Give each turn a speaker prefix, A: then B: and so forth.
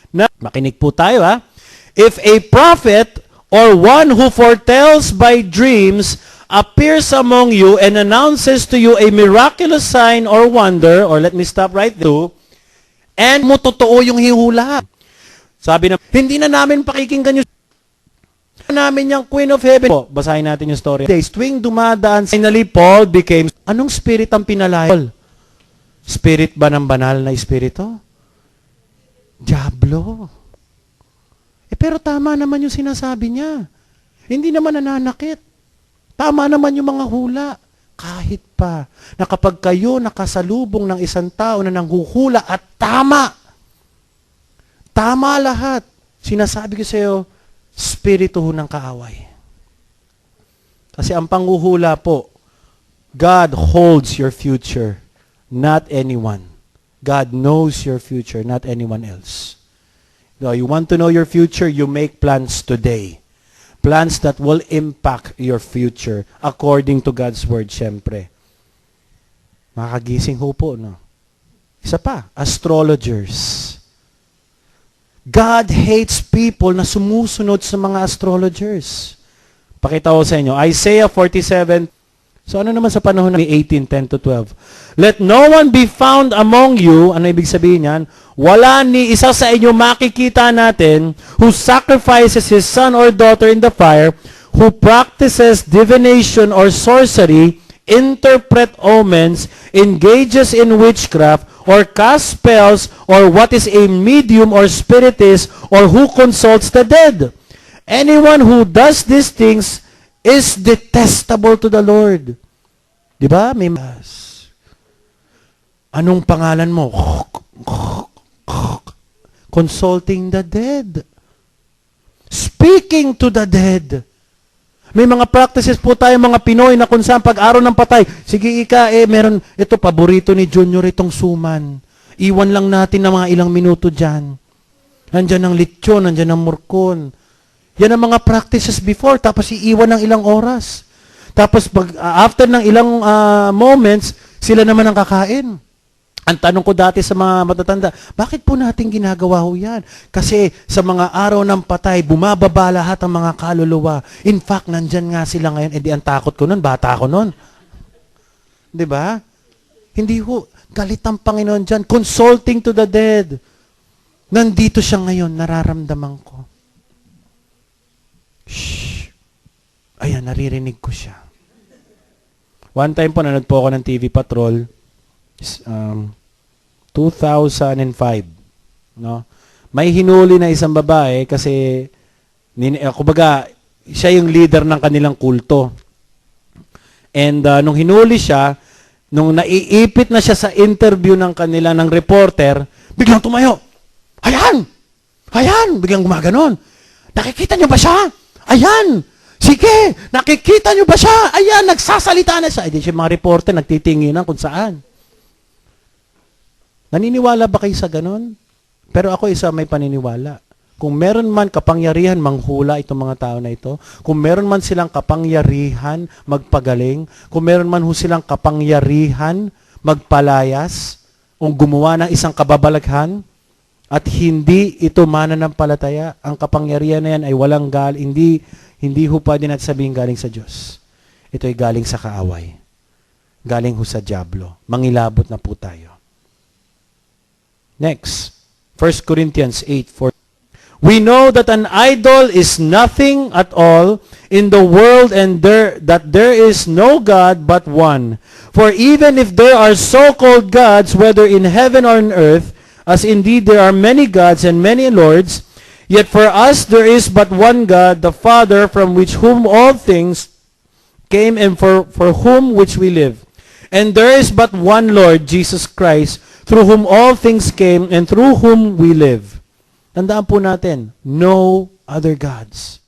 A: Na, makinig po tayo ha. If a prophet or one who foretells by dreams appears among you and announces to you a miraculous sign or wonder, or let me stop right there, and mo totoo yung hihula. Sabi na, hindi na namin pakikinggan yung namin yung Queen of Heaven. Po, basahin natin yung story. Days, tuwing dumadaan, finally Paul became, anong spirit ang pinalaya? Spirit ba ng banal na espiritu? Diablo. Pero tama naman yung sinasabi niya. Hindi naman nananakit. Tama naman yung mga hula. Kahit pa na kapag kayo nakasalubong ng isang tao na nanghuhula at tama lahat, sinasabi ko sa iyo, spirito ng kaaway. Kasi ang panghuhula po, God holds your future, not anyone. God knows your future, not anyone else. No, you want to know your future, you make plans today. Plans that will impact your future according to God's word, syempre. Makagising ho po, no? Isa pa, astrologers. God hates people na sumusunod sa mga astrologers. Pakita ko sa inyo, Isaiah 47. So ano naman sa panahon ni 18:10 to 12? Let no one be found among you, ano ibig sabihin yan? Wala ni isa sa inyo makikita natin who sacrifices his son or daughter in the fire, who practices divination or sorcery, interpret omens, engages in witchcraft, or casts spells, or what is a medium or spiritist, or who consults the dead. Anyone who does these things is detestable to the Lord. Di ba? May anong pangalan mo? Consulting the dead. Speaking to the dead. May mga practices po tayo mga Pinoy na kung saan pag-araw ng patay, sige ika, meron, ito paborito ni Junior itong suman. Iwan lang natin ng mga ilang minuto dyan. Nandyan ang lechon, nandyan ang murkon. Yan ang mga practices before, tapos iiwan ng ilang oras. Tapos after ng ilang moments, sila naman ang kakain. Ang tanong ko dati sa mga matatanda, bakit po natin ginagawa ho yan? Kasi sa mga araw ng patay, bumababa lahat ang mga kaluluwa. In fact, nandyan nga sila ngayon. Eh di ang takot ko nun, bata ko nun. Di ba? Hindi ho, galit ang Panginoon dyan. Consulting to the dead. Nandito siya ngayon, nararamdaman ko. Shh. Ayan, naririnig ko siya. One time po, nanood po ako ng TV Patrol. 2005, no? May hinuli na isang babae kasi kumbaga siya yung leader ng kanilang kulto. And nung hinuli siya, nung naiipit na siya sa interview ng ng reporter, biglang tumayo. Ayan! Ayan! Biglang gumaganon. Nakikita niyo ba siya? Ayan! Sige! Nakikita niyo ba siya? Ayan! Nagsasalita na siya. Ay, di siya mga reporter nagtitinginan kung saan. Naniniwala ba kayo sa ganon? Pero ako isa may paniniwala. Kung meron man kapangyarihan manghula itong mga tao na ito, kung meron man silang kapangyarihan magpagaling, kung meron man silang kapangyarihan magpalayas, o gumawa ng isang kababalaghan, at hindi ito mananampalataya, ang kapangyarihan na yan ay walang hindi ho pwede natin sabihin galing sa Diyos. Ito ay galing sa kaaway. Galing ho sa diablo. Mangilabot na po tayo. Next, 1 Corinthians 8:4. We know that an idol is nothing at all in the world and that there is no God but one. For even if there are so-called gods, whether in heaven or on earth, as indeed there are many gods and many lords, yet for us there is but one God, the Father, from whom all things came and for whom which we live. And there is but one Lord, Jesus Christ, through whom all things came and through whom we live. Tandaan po natin, no other gods.